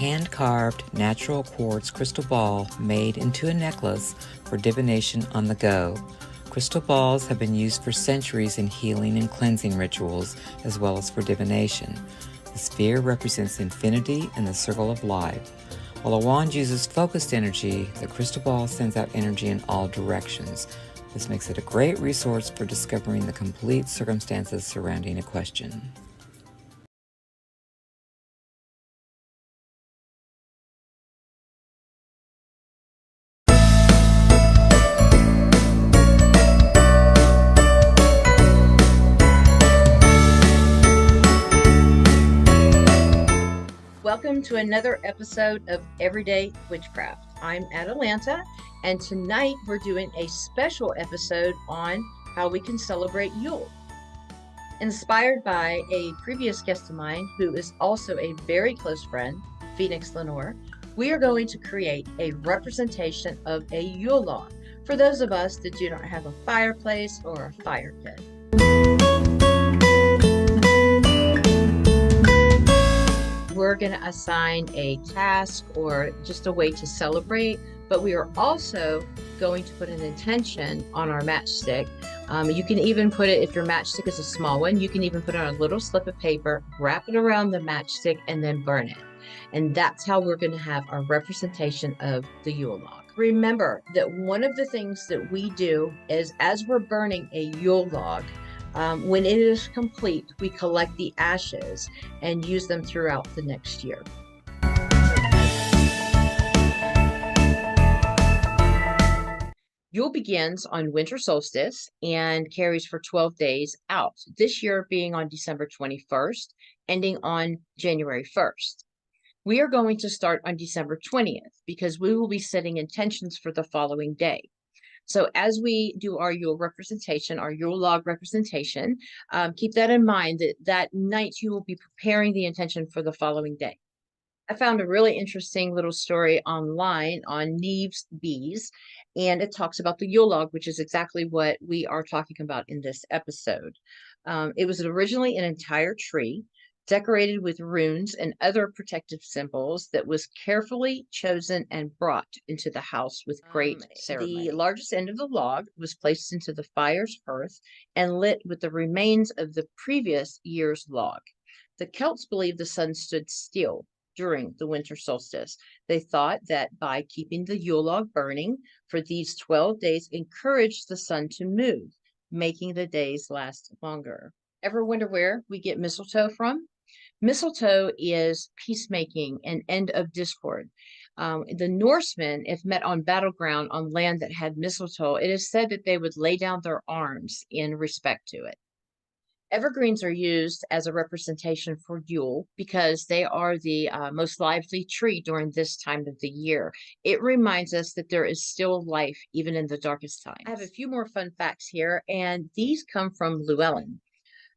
hand-carved natural quartz crystal ball made into a necklace for divination on the go. Crystal balls have been used for centuries in healing and cleansing rituals, as well as for divination. The sphere represents infinity and the circle of life. While a wand uses focused energy, the crystal ball sends out energy in all directions. This makes it a great resource for discovering the complete circumstances surrounding a question. Welcome to another episode of Everyday Witchcraft. I'm Atalanta, and tonight we're doing a special episode on how we can celebrate Yule. Inspired by a previous guest of mine, who is also a very close friend, Phoenix Lenore, we are going to create a representation of a Yule log for those of us that do not have a fireplace or a fire pit. We're going to assign a task or just a way to celebrate, but we are also going to put an intention on our matchstick. You can even put it, if your matchstick is a small one, you can even put it on a little slip of paper, wrap it around the matchstick, and then burn it. And that's how we're going to have our representation of the Yule log. Remember that one of the things that we do is, as we're burning a Yule log, when it is complete, we collect the ashes and use them throughout the next year. Yule begins on winter solstice and carries for 12 days out, this year being on December 21st, ending on January 1st. We are going to start on December 20th because we will be setting intentions for the following day. So as we do our Yule representation, our Yule log representation, keep that in mind that night you will be preparing the intention for the following day. I found a really interesting little story online on Neve's Bees, and it talks about the Yule log, which is exactly what we are talking about in this episode. It was originally an entire tree, decorated with runes and other protective symbols, that was carefully chosen and brought into the house with great ceremony. The largest end of the log was placed into the fire's hearth and lit with the remains of the previous year's log. The Celts believed the sun stood still during the winter solstice. They thought that by keeping the Yule log burning for these 12 days encouraged the sun to move, making the days last longer. Ever wonder where we get mistletoe from? Mistletoe is peacemaking and end of discord. The Norsemen, if met on battleground on land that had mistletoe, it is said that they would lay down their arms in respect to it. Evergreens are used as a representation for Yule because they are the most lively tree during this time of the year. It reminds us that there is still life even in the darkest times. I have a few more fun facts here, and these come from Llewellyn.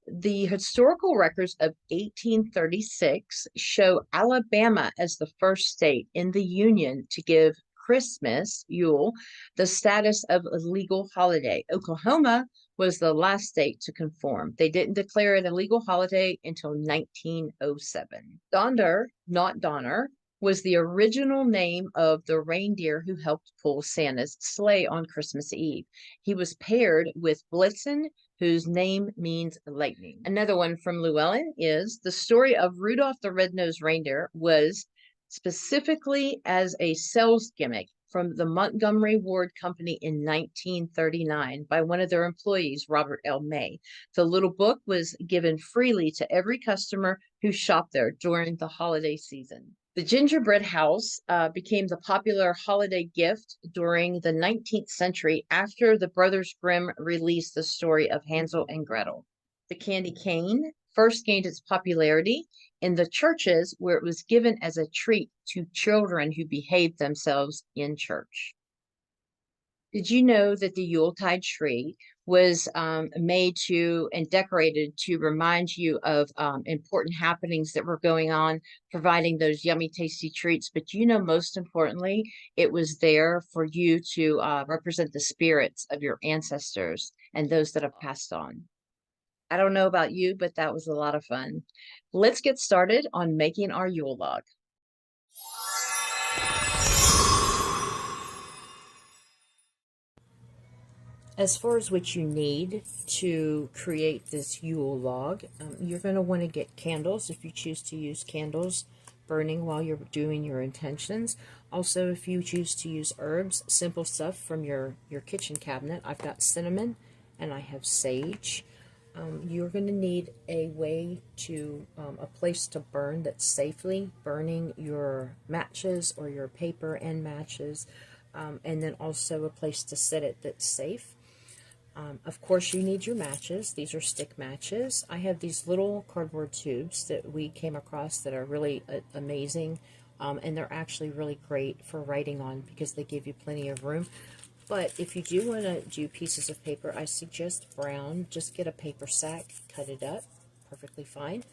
The historical records of 1836 show Alabama as the first state in the Union to give Christmas, Yule, the status of a legal holiday. Oklahoma was the last state to conform. They didn't declare it a legal holiday until 1907. Donder, not Donner, was the original name of the reindeer who helped pull Santa's sleigh on Christmas Eve. He was paired with Blitzen, whose name means lightning. Another one from Llewellyn is the story of Rudolph the Red-Nosed Reindeer was specifically as a sales gimmick from the Montgomery Ward Company in 1939 by one of their employees, Robert L. May. The little book was given freely to every customer who shopped there during the holiday season. The gingerbread house became the popular holiday gift during the 19th century after the Brothers Grimm released the story of Hansel and Gretel. The candy cane first gained its popularity in the churches, where it was given as a treat to children who behaved themselves in church. Did you know that the Yuletide tree was made to and decorated to remind you of important happenings that were going on, providing those yummy, tasty treats? But most importantly, it was there for you to represent the spirits of your ancestors and those that have passed on. I don't know about you, but that was a lot of fun. Let's get started on making our Yule log. As far as what you need to create this Yule log, you're going to want to get candles if you choose to use candles burning while you're doing your intentions. Also, if you choose to use herbs, simple stuff from your kitchen cabinet. I've got cinnamon and I have sage. You're going to need a way to, a place to burn that's safely burning your matches or your paper and matches, and then also a place to set it that's safe. Of course, you need your matches. These are stick matches. I have these little cardboard tubes that we came across that are really amazing, and they're actually really great for writing on because they give you plenty of room. But if you do want to do pieces of paper, I suggest brown. Just get a paper sack, cut it up, perfectly fine.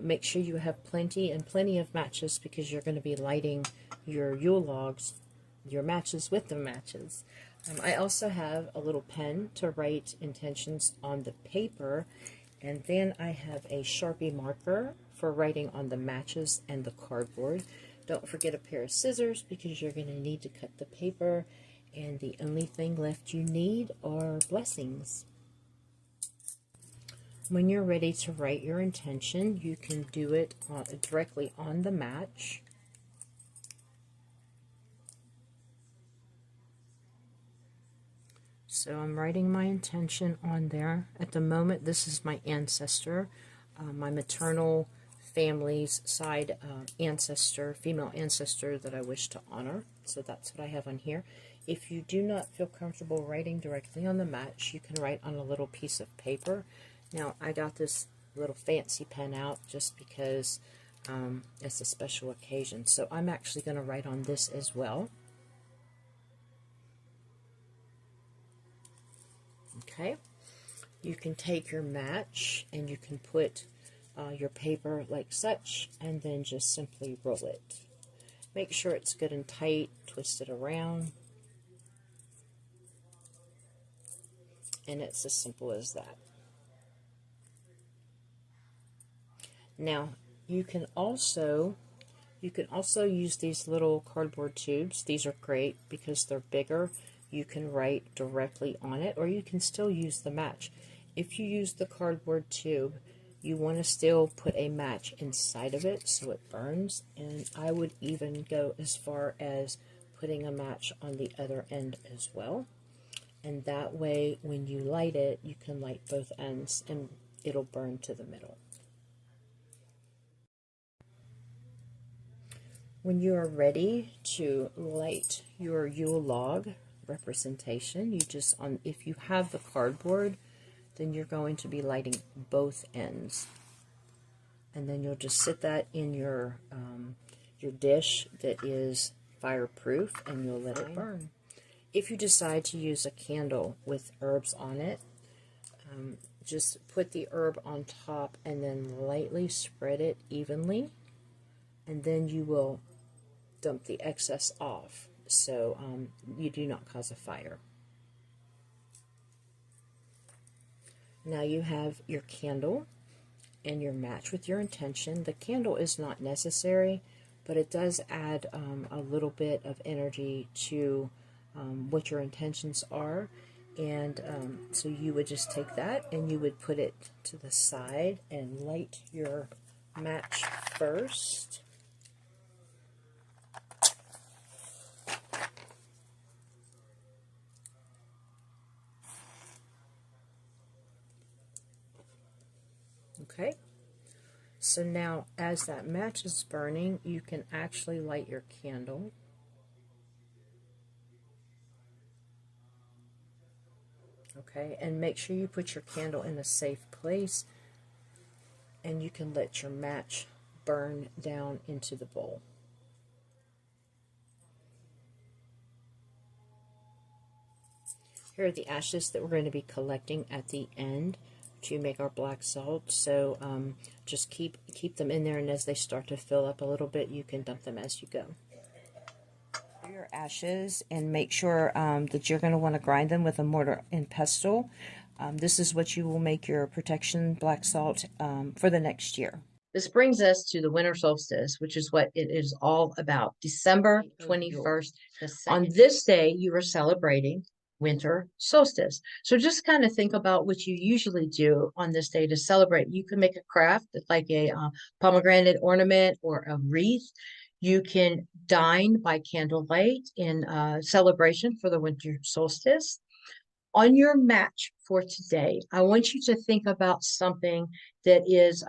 Make sure you have plenty of matches because you're going to be lighting your Yule logs, your matches with the matches. I also have a little pen to write intentions on the paper, and then I have a Sharpie marker for writing on the matches and the cardboard. Don't forget a pair of scissors because you're going to need to cut the paper, and the only thing left you need are blessings. When you're ready to write your intention, you can do it directly on the match. So I'm writing my intention on there. At the moment, this is my ancestor, my maternal family's side ancestor, female ancestor that I wish to honor. So that's what I have on here. If you do not feel comfortable writing directly on the match, you can write on a little piece of paper. Now, I got this little fancy pen out just because it's a special occasion. So I'm actually going to write on this as well. Okay, you can take your match and you can put your paper like such and then just simply roll it. Make sure it's good and tight, twist it around, and it's as simple as that. Now, you can also use these little cardboard tubes. These are great because they're bigger. You can write directly on it, or you can still use the match. If you use the cardboard tube, you want to still put a match inside of it so it burns, and I would even go as far as putting a match on the other end as well. And that way, when you light it, you can light both ends and it'll burn to the middle. When you are ready to light your Yule log representation, you just, if you have the cardboard, then you're going to be lighting both ends. And then you'll just sit that in your dish that is fireproof, and you'll let it burn. If you decide to use a candle with herbs on it, just put the herb on top and then lightly spread it evenly, and then you will dump the excess off so you do not cause a fire. Now you have your candle and your match with your intention. The candle is not necessary, but it does add a little bit of energy to what your intentions are. And so you would just take that and you would put it to the side and light your match first. Okay, so now as that match is burning, you can actually light your candle. Okay, and make sure you put your candle in a safe place, and you can let your match burn down into the bowl. Here are the ashes that we're going to be collecting at the end to make our black salt. So just keep them in there, and as they start to fill up a little bit, you can dump them as you go. Your ashes, and make sure that you're going to want to grind them with a mortar and pestle. This is what you will make your protection black salt for the next year. This brings us to the winter solstice, which is what it is all about. December 21st. On this day, you are celebrating winter solstice. So just kind of think about what you usually do on this day to celebrate. You can make a craft like a pomegranate ornament or a wreath. You can dine by candlelight in celebration for the winter solstice. On your match for today, I want you to think about something that is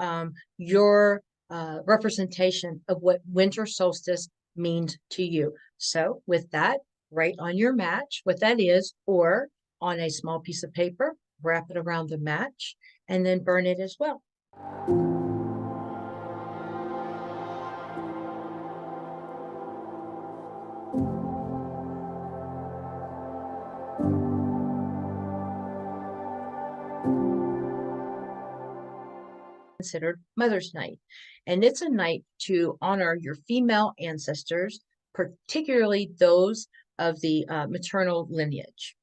your representation of what winter solstice means to you. So, with that, write on your match what that is, or on a small piece of paper, wrap it around the match, and then burn it as well. Considered Mother's Night. And it's a night to honor your female ancestors, particularly those of the maternal lineage.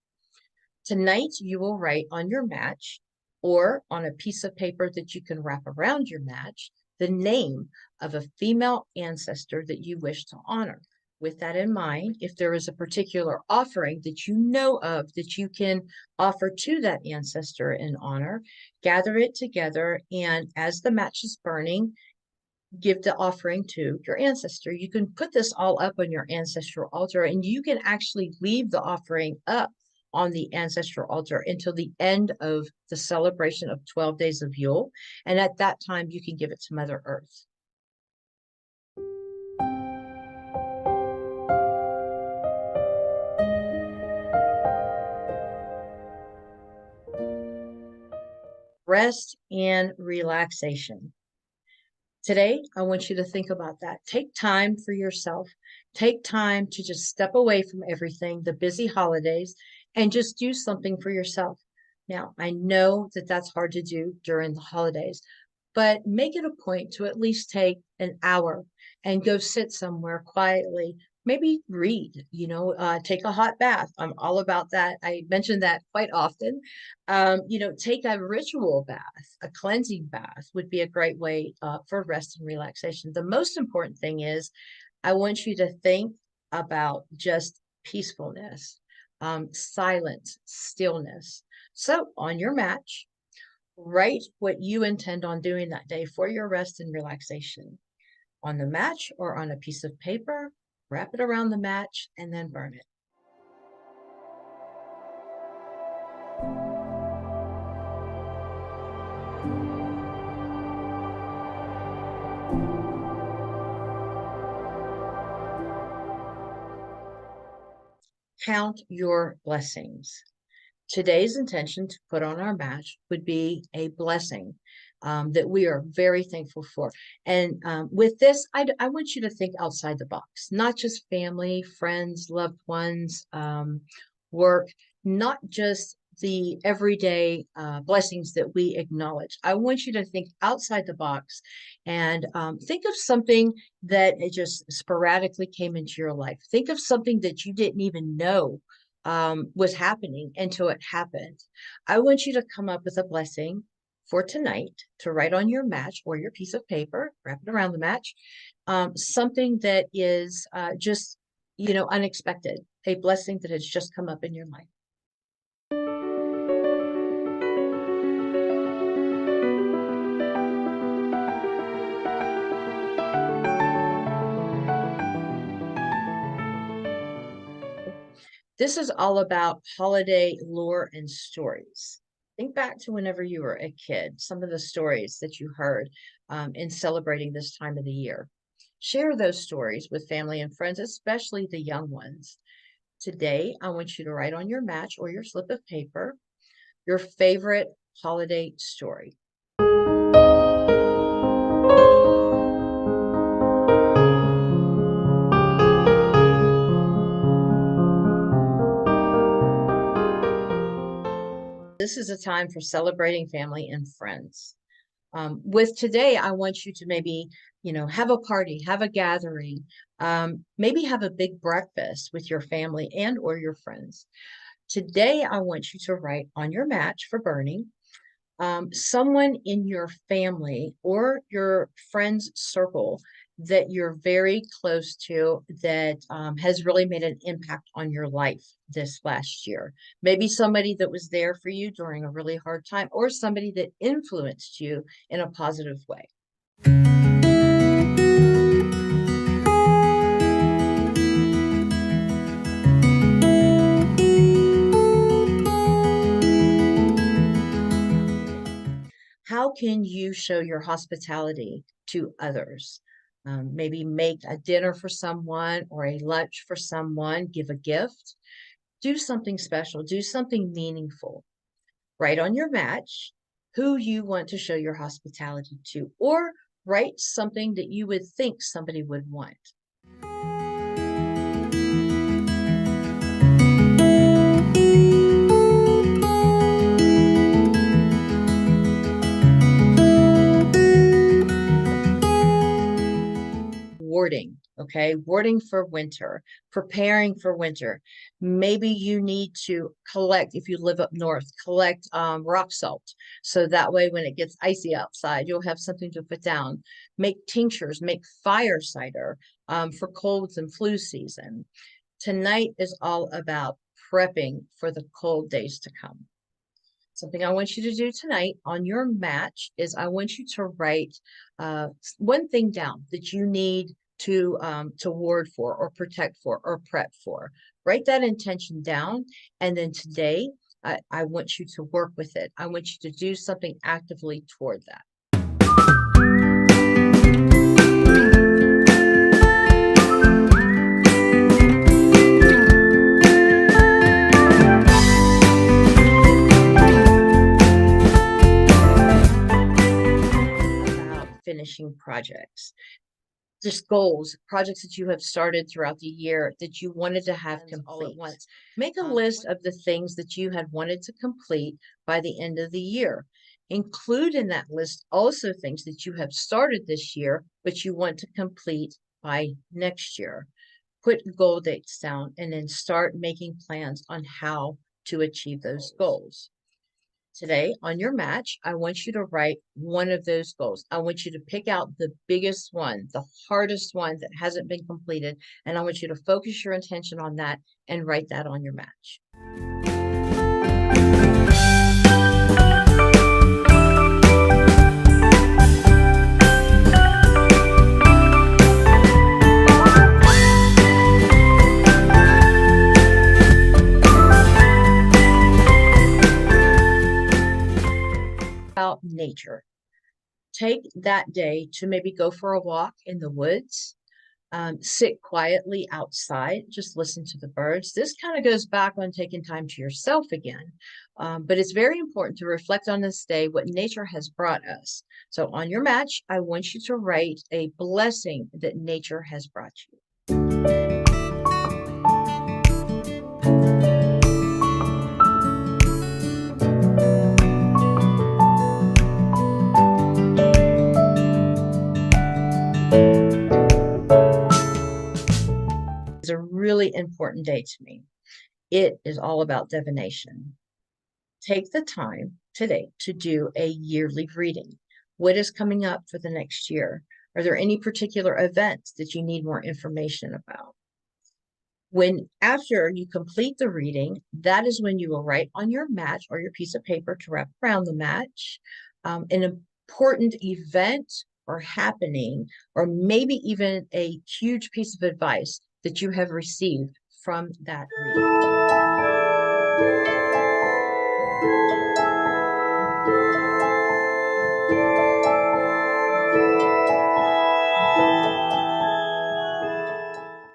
Tonight, you will write on your match or on a piece of paper that you can wrap around your match the name of a female ancestor that you wish to honor. With that in mind, if there is a particular offering that you know of that you can offer to that ancestor in honor, gather it together, and as the match is burning, give the offering to your ancestor. You can put this all up on your ancestral altar, and you can actually leave the offering up on the ancestral altar until the end of the celebration of 12 days of Yule. And at that time, you can give it to Mother Earth. Rest and relaxation. Today, I want you to think about that. Take time for yourself. Take time to just step away from everything, the busy holidays, and just do something for yourself. Now, I know that that's hard to do during the holidays, but make it a point to at least take an hour and go sit somewhere quietly. Maybe read, take a hot bath. I'm all about that. I mention that quite often. Take a ritual bath, a cleansing bath would be a great way for rest and relaxation. The most important thing is I want you to think about just peacefulness, silence, stillness. So on your match, write what you intend on doing that day for your rest and relaxation on the match or on a piece of paper, wrap it around the match, and then burn it. Count your blessings. Today's intention to put on our match would be a blessing that we are very thankful for. And with this, I want you to think outside the box, not just family, friends, loved ones, work, not just the everyday blessings that we acknowledge. I want you to think outside the box and think of something that it just sporadically came into your life. Think of something that you didn't even know was happening until it happened. I want you to come up with a blessing for tonight to write on your match or your piece of paper, wrap it around the match, something that is just, unexpected, a blessing that has just come up in your life. This is all about holiday lore and stories. Think back to whenever you were a kid, some of the stories that you heard in celebrating this time of the year. Share those stories with family and friends, especially the young ones. Today, I want you to write on your match or your slip of paper your favorite holiday story. This is a time for celebrating family and friends. With today, I want you to maybe, have a party, have a gathering, maybe have a big breakfast with your family and or your friends. Today, I want you to write on your match for burning Someone in your family or your friends circle that you're very close to that has really made an impact on your life this last year. Maybe somebody that was there for you during a really hard time, or somebody that influenced you in a positive way. How can you show your hospitality to others? Maybe make a dinner for someone or a lunch for someone, give a gift, do something special, do something meaningful. Write on your match who you want to show your hospitality to, or write something that you would think somebody would want. Warding, okay? Warding for winter, preparing for winter. Maybe you need to collect, if you live up north, collect rock salt. So that way when it gets icy outside, you'll have something to put down. Make tinctures, make fire cider for colds and flu season. Tonight is all about prepping for the cold days to come. Something I want you to do tonight on your match is I want you to write one thing down that you need to ward for or protect for or prep for. Write that intention down, and then today I want you to work with it. I want you to do something actively toward that. Finishing projects, just goals, projects that you have started throughout the year that you wanted to have complete all at once. Make a list of the things that you had wanted to complete by the end of the year. Include in that list also things that you have started this year, but you want to complete by next year. Put goal dates down and then start making plans on how to achieve those goals. Today on your match, I want you to write one of those goals. I want you to pick out the biggest one, the hardest one that hasn't been completed, and I want you to focus your attention on that and write that on your match. About nature. Take that day to maybe go for a walk in the woods, sit quietly outside, just listen to the birds. This kind of goes back on taking time to yourself again. But it's very important to reflect on this day, what nature has brought us. So on your match, I want you to write a blessing that nature has brought you. Is a really important day to me. It is all about divination. Take the time today to do a yearly reading. What is coming up for the next year? Are there any particular events that you need more information about? When after you complete the reading, that is when you will write on your match or your piece of paper to wrap around the match an important event or happening, or maybe even a huge piece of advice that you have received from that reading.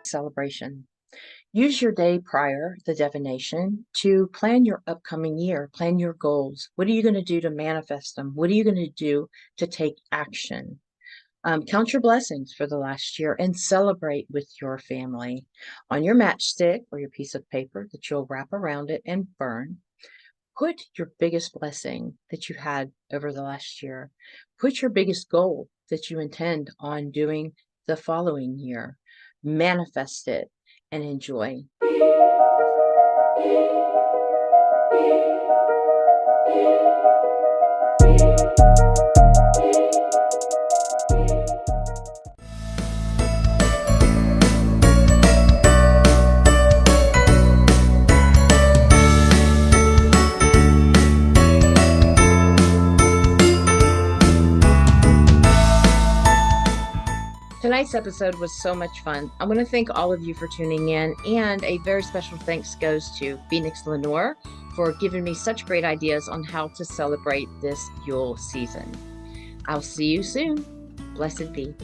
Celebration. Use your day prior, the divination, to plan your upcoming year, plan your goals. What are you going to do to manifest them? What are you going to do to take action? Count your blessings for the last year and celebrate with your family. On your matchstick or your piece of paper that you'll wrap around it and burn, put your biggest blessing that you had over the last year. Put your biggest goal that you intend on doing the following year. Manifest it and enjoy. Tonight's episode was so much fun. I want to thank all of you for tuning in, and a very special thanks goes to Phoenix Lenore for giving me such great ideas on how to celebrate this Yule season. I'll see you soon. Blessed be.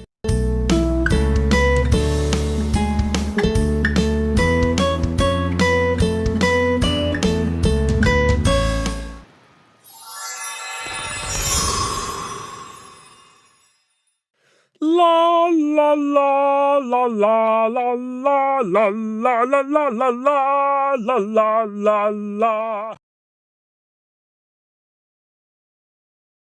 La la la la la la la la la la la la la la la la.